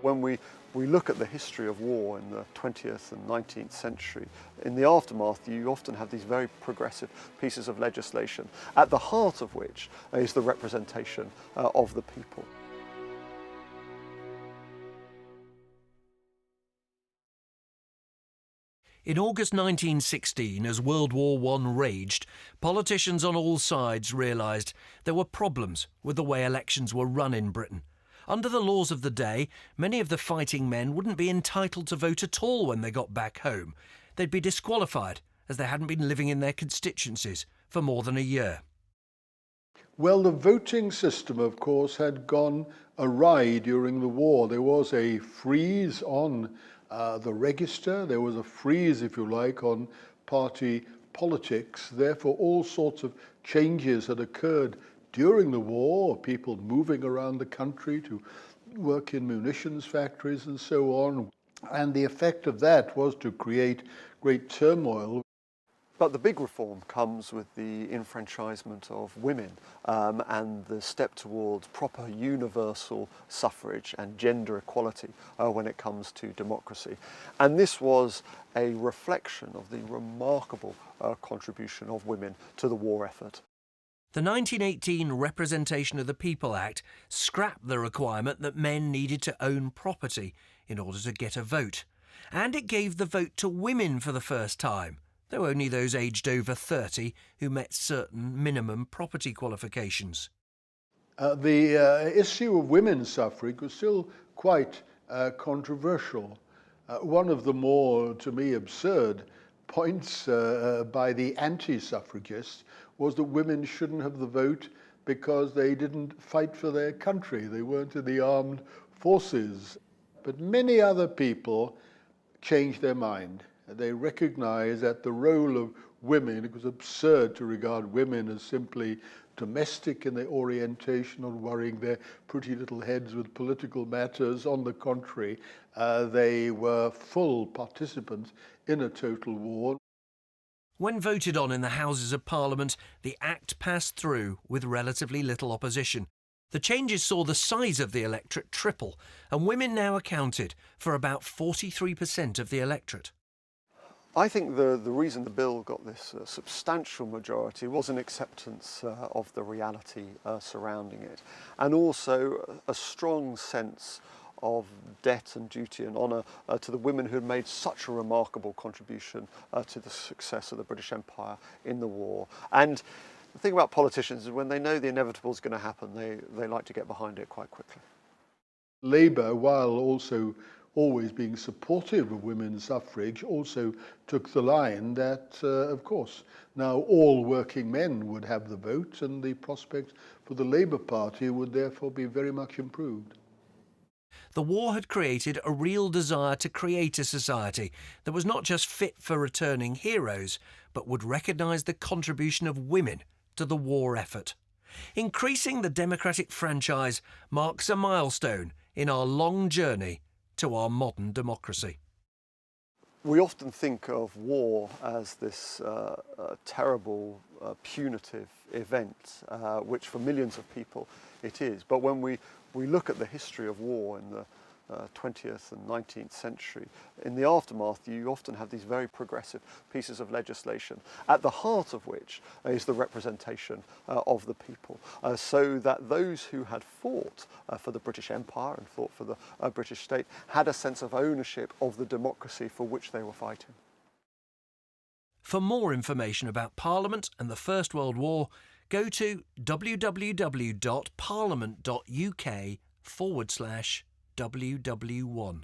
When we look at the history of war in the 20th and 19th century, in the aftermath you often have these very progressive pieces of legislation, at the heart of which is the representation of the people. In August 1916, as World War I raged, politicians on all sides realised there were problems with the way elections were run in Britain. Under the laws of the day, many of the fighting men wouldn't be entitled to vote at all when they got back home. They'd be disqualified, as they hadn't been living in their constituencies for more than a year. Well, the voting system, of course, had gone awry during the war. There was a freeze on the register. There was a freeze, if you like, on party politics. Therefore, all sorts of changes had occurred during the war, people moving around the country to work in munitions factories and so on. And the effect of that was to create great turmoil. But the big reform comes with the enfranchisement of women and the step towards proper universal suffrage and gender equality when it comes to democracy. And this was a reflection of the remarkable contribution of women to the war effort. The 1918 Representation of the People Act scrapped the requirement that men needed to own property in order to get a vote. And it gave the vote to women for the first time, though only those aged over 30 who met certain minimum property qualifications. The issue of women's suffrage was still quite controversial. One of the more, to me, absurd points by the anti-suffragists was that women shouldn't have the vote because they didn't fight for their country. They weren't in the armed forces. But many other people changed their mind. They recognized that the role of women, it was absurd to regard women as simply domestic in their orientation or worrying their pretty little heads with political matters. On the contrary, they were full participants in a total war. When voted on in the Houses of Parliament, the Act passed through with relatively little opposition. The changes saw the size of the electorate triple, and women now accounted for about 43% of the electorate. I think the reason the bill got this substantial majority was an acceptance of the reality surrounding it, and also a strong sense of debt and duty and honour to the women who had made such a remarkable contribution to the success of the British Empire in the war. And the thing about politicians is when they know the inevitable is going to happen, they like to get behind it quite quickly. Labour, while also always being supportive of women's suffrage, also took the line that, of course, now all working men would have the vote, and the prospects for the Labour Party would therefore be very much improved. The war had created a real desire to create a society that was not just fit for returning heroes, but would recognise the contribution of women to the war effort. Increasing the democratic franchise marks a milestone in our long journey to our modern democracy. We often think of war as this terrible, punitive event, which for millions of people it is. But when we look at the history of war in the 20th and 19th century, in the aftermath you often have these very progressive pieces of legislation, at the heart of which is the representation of the people, so that those who had fought for the British Empire and fought for the British state had a sense of ownership of the democracy for which they were fighting. For more information about Parliament and the First World War, go to www.parliament.uk/WW1.